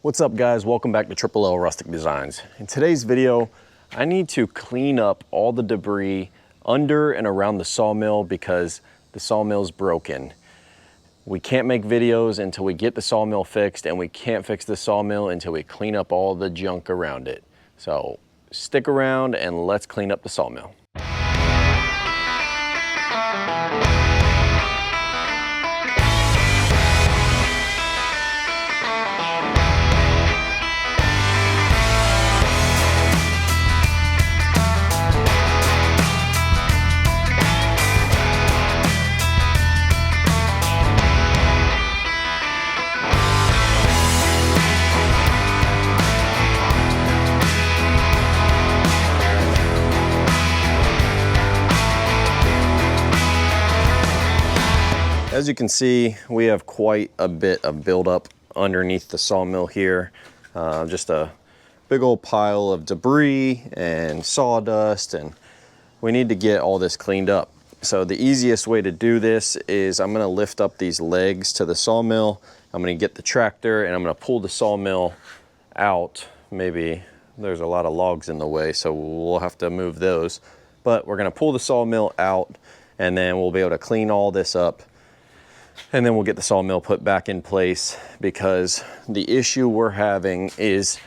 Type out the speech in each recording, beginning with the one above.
What's up guys, welcome back to Triple L Rustic Designs. In today's video, I need to clean up all the debris under and around the sawmill because the sawmill's broken. We can't make videos until we get the sawmill fixed, and we can't fix the sawmill until we clean up all the junk around it. So stick around and let's clean up the sawmill. As you can see, we have quite a bit of buildup underneath the sawmill here. Just a big old pile of debris and sawdust, and we need to get all this cleaned up. So the easiest way to do this is I'm gonna lift up these legs to the sawmill. I'm gonna get the tractor and I'm gonna pull the sawmill out. Maybe there's a lot of logs in the way, so we'll have to move those. But we're gonna pull the sawmill out and then we'll be able to clean all this up. And then we'll get the sawmill put back in place, because the issue we're having is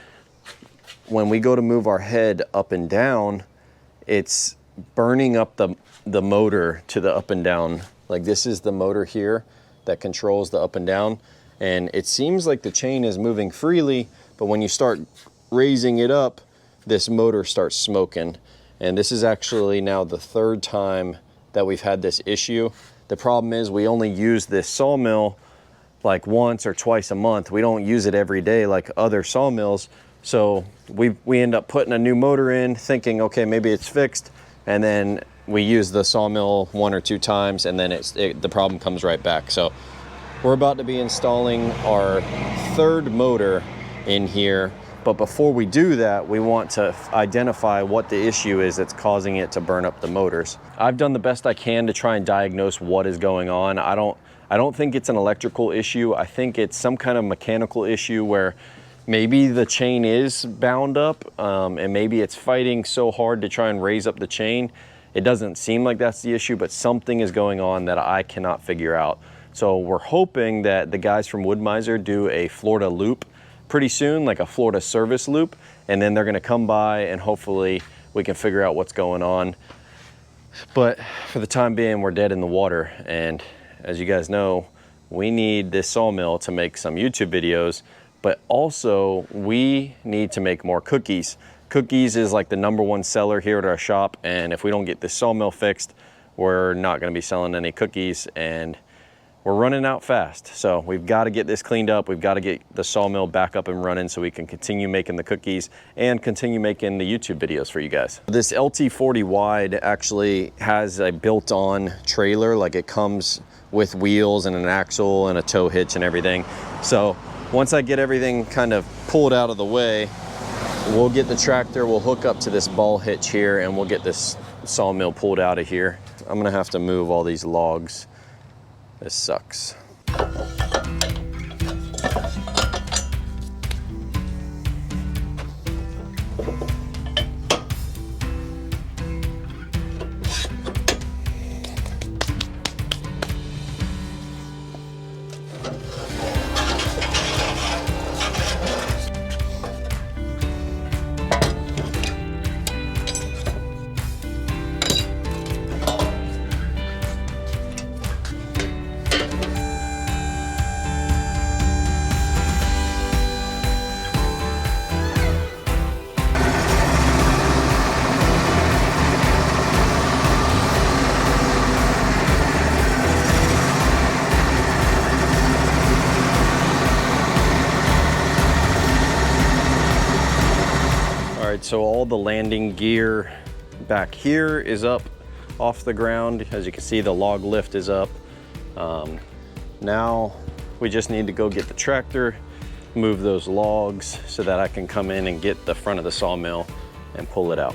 when we go to move our head up and down, it's burning up the motor to the up and down. Like, this is the motor here that controls the up and down. And it seems like the chain is moving freely, but when you start raising it up, this motor starts smoking. And this is actually now the third time that we've had this issue. The problem is we only use this sawmill like once or twice a month. We don't use it every day like other sawmills. So we end up putting a new motor in thinking, okay, maybe it's fixed. And then we use the sawmill one or two times and then the problem comes right back. So we're about to be installing our third motor in here. But before we do that, we want to identify what the issue is that's causing it to burn up the motors. I've done the best I can to try and diagnose what is going on. I don't think it's an electrical issue. I think it's some kind of mechanical issue where maybe the chain is bound up and maybe it's fighting so hard to try and raise up the chain. It doesn't seem like that's the issue, but something is going on that I cannot figure out. So we're hoping that the guys from Wood-Mizer do a Florida loop pretty soon, like a Florida service loop, and then they're gonna come by and hopefully we can figure out what's going on. But for the time being, we're dead in the water. And as you guys know, we need this sawmill to make some YouTube videos, but also we need to make more cookies. Cookies is like the #1 seller here at our shop, and if we don't get this sawmill fixed, we're not gonna be selling any cookies, and we're running out fast. So we've got to get this cleaned up. We've got to get the sawmill back up and running so we can continue making the cookies and continue making the YouTube videos for you guys. This LT40 wide actually has a built-on trailer. Like, it comes with wheels and an axle and a tow hitch and everything. So once I get everything kind of pulled out of the way, we'll get the tractor, we'll hook up to this ball hitch here, and we'll get this sawmill pulled out of here. I'm gonna have to move all these logs. This sucks. So all the landing gear back here is up off the ground. As you can see, the log lift is up. Now we just need to go get the tractor, move those logs so that I can come in and get the front of the sawmill and pull it out.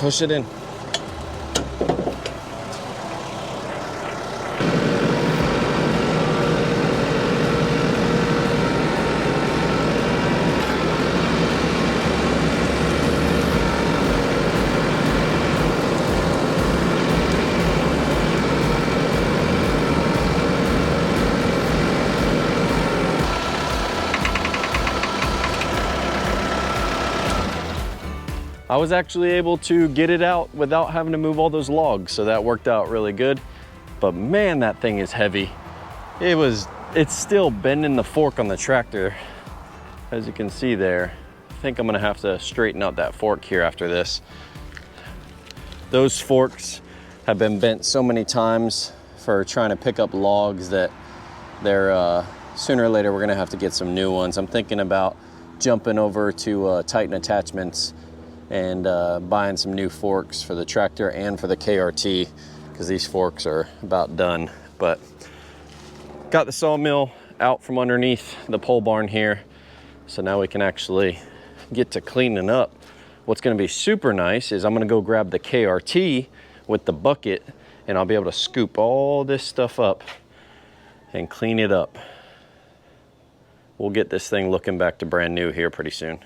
push it in. I was actually able to get it out without having to move all those logs, so that worked out really good. But man, that thing is heavy. It's still bending the fork on the tractor, as you can see there. I think I'm gonna have to straighten out that fork here after this. Those forks have been bent so many times for trying to pick up logs that they're, sooner or later we're gonna have to get some new ones. I'm thinking about jumping over to Titan Attachments and buying some new forks for the tractor and for the KRT, because these forks are about done. But got the sawmill out from underneath the pole barn here, so now we can actually get to cleaning up. What's gonna be super nice is I'm gonna go grab the KRT with the bucket, and I'll be able to scoop all this stuff up and clean it up. We'll get this thing looking back to brand new here pretty soon.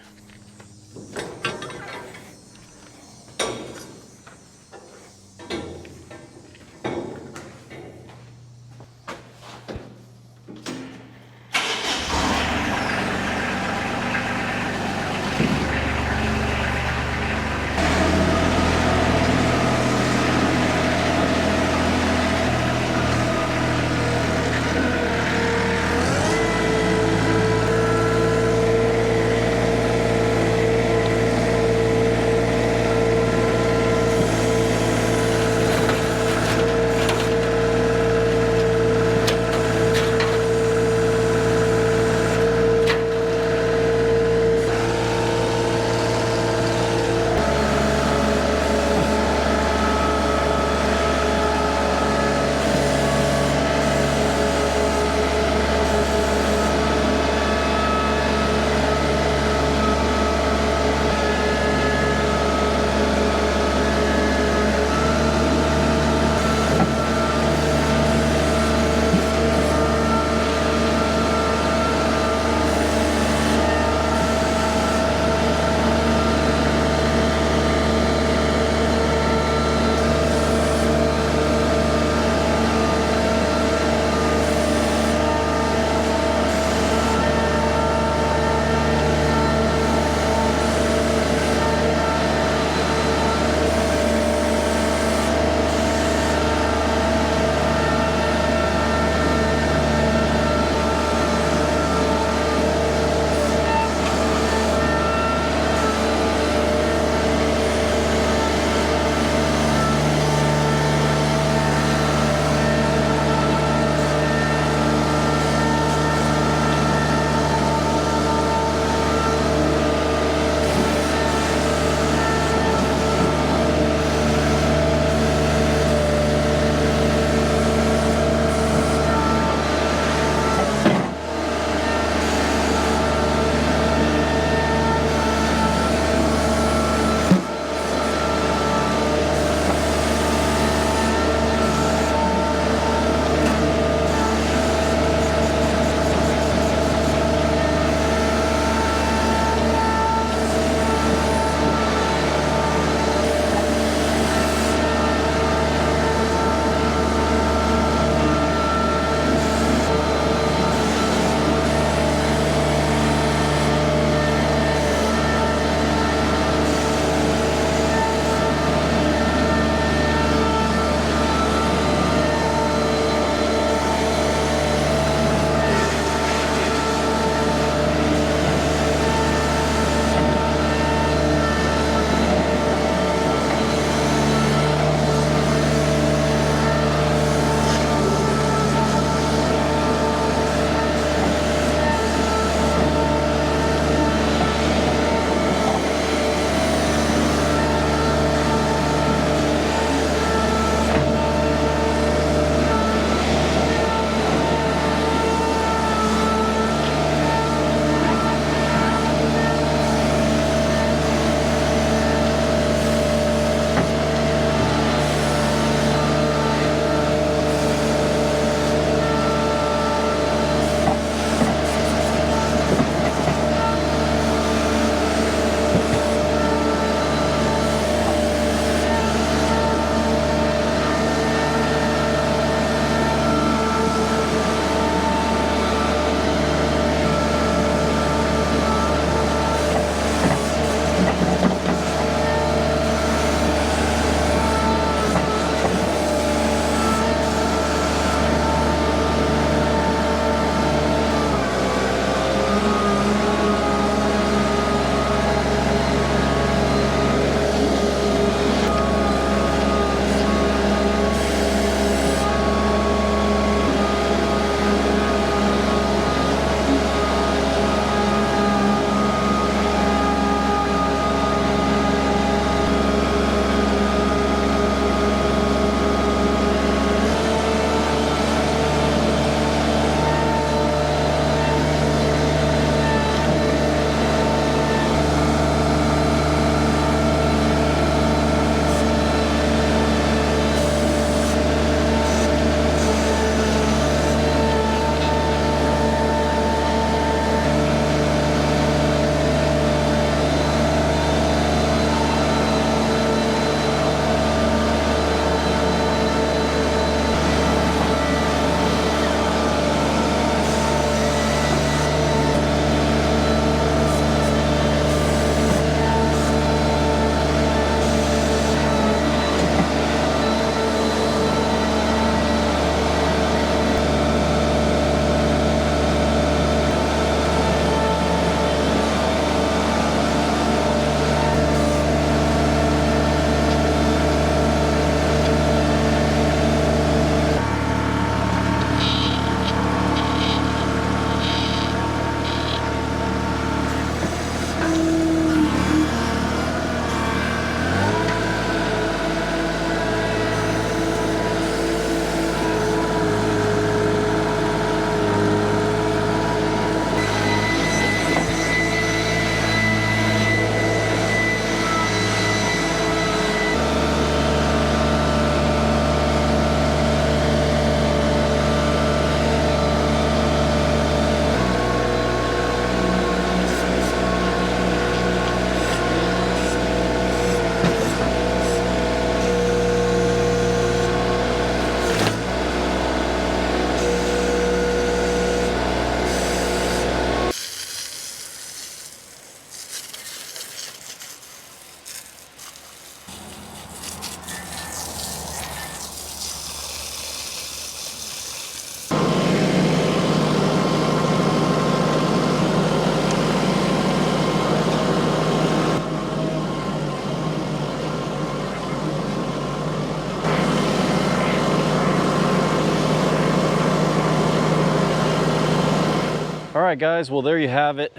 right, guys, well, there you have it.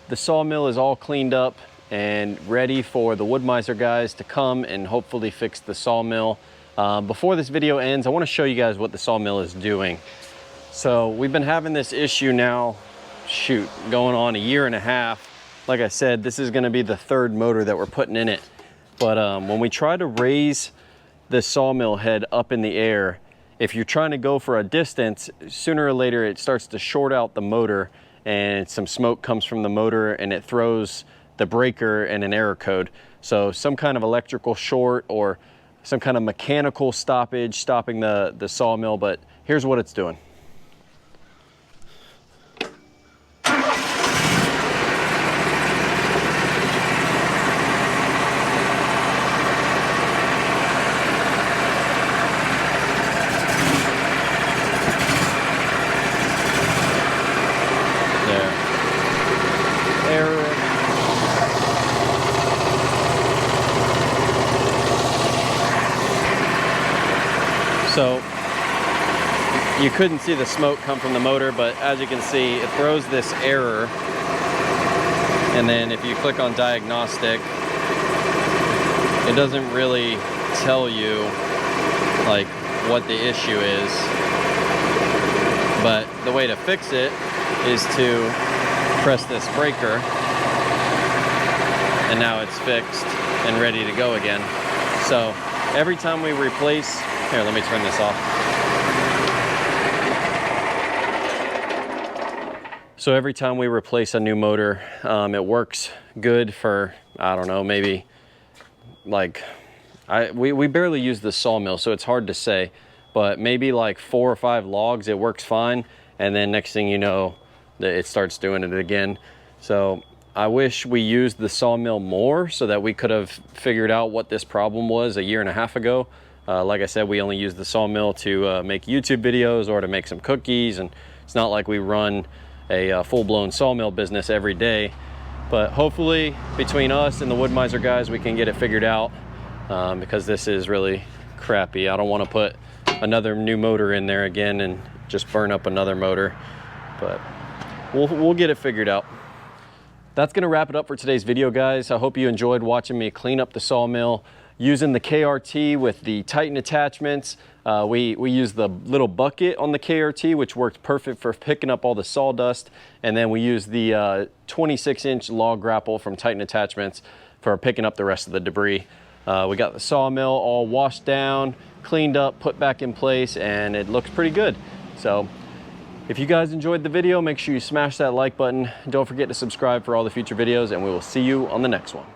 The sawmill is all cleaned up and ready for the Wood-Mizer guys to come and hopefully fix the sawmill. Before this video ends, I want to show you guys what the sawmill is doing. So we've been having this issue now, going on a year and a half. Like I said, this is going to be the third motor that we're putting in it. But when we try to raise the sawmill head up in the air, if you're trying to go for a distance, sooner or later it starts to short out the motor and some smoke comes from the motor and it throws the breaker in an error code. So some kind of electrical short or some kind of mechanical stoppage stopping the sawmill, but here's what it's doing. So you couldn't see the smoke come from the motor, but as you can see, it throws this error. And then if you click on Diagnostic, it doesn't really tell you like what the issue is. But the way to fix it is to press this breaker, and now it's fixed and ready to go again. So every time we replace, here, let me turn this off. So every time we replace a new motor, it works good for, I don't know, maybe like, we barely use the sawmill, so it's hard to say, but maybe like 4 or 5 logs, it works fine. And then next thing you know, it starts doing it again. So I wish we used the sawmill more so that we could have figured out what this problem was a year and a half ago. Like I said, we only use the sawmill to make YouTube videos or to make some cookies, and it's not like we run a full-blown sawmill business every day. But hopefully between us and the Wood-Mizer guys, we can get it figured out, because this is really crappy. I don't want to put another new motor in there again and just burn up another motor, but we'll get it figured out. That's going to wrap it up for today's video, guys. I hope you enjoyed watching me clean up the sawmill using the KRT with the Titan attachments. We use the little bucket on the KRT, which worked perfect for picking up all the sawdust. And then we use the 26-inch log grapple from Titan Attachments for picking up the rest of the debris. We got the sawmill all washed down, cleaned up, put back in place, and it looks pretty good. So if you guys enjoyed the video, make sure you smash that like button. Don't forget to subscribe for all the future videos, and we will see you on the next one.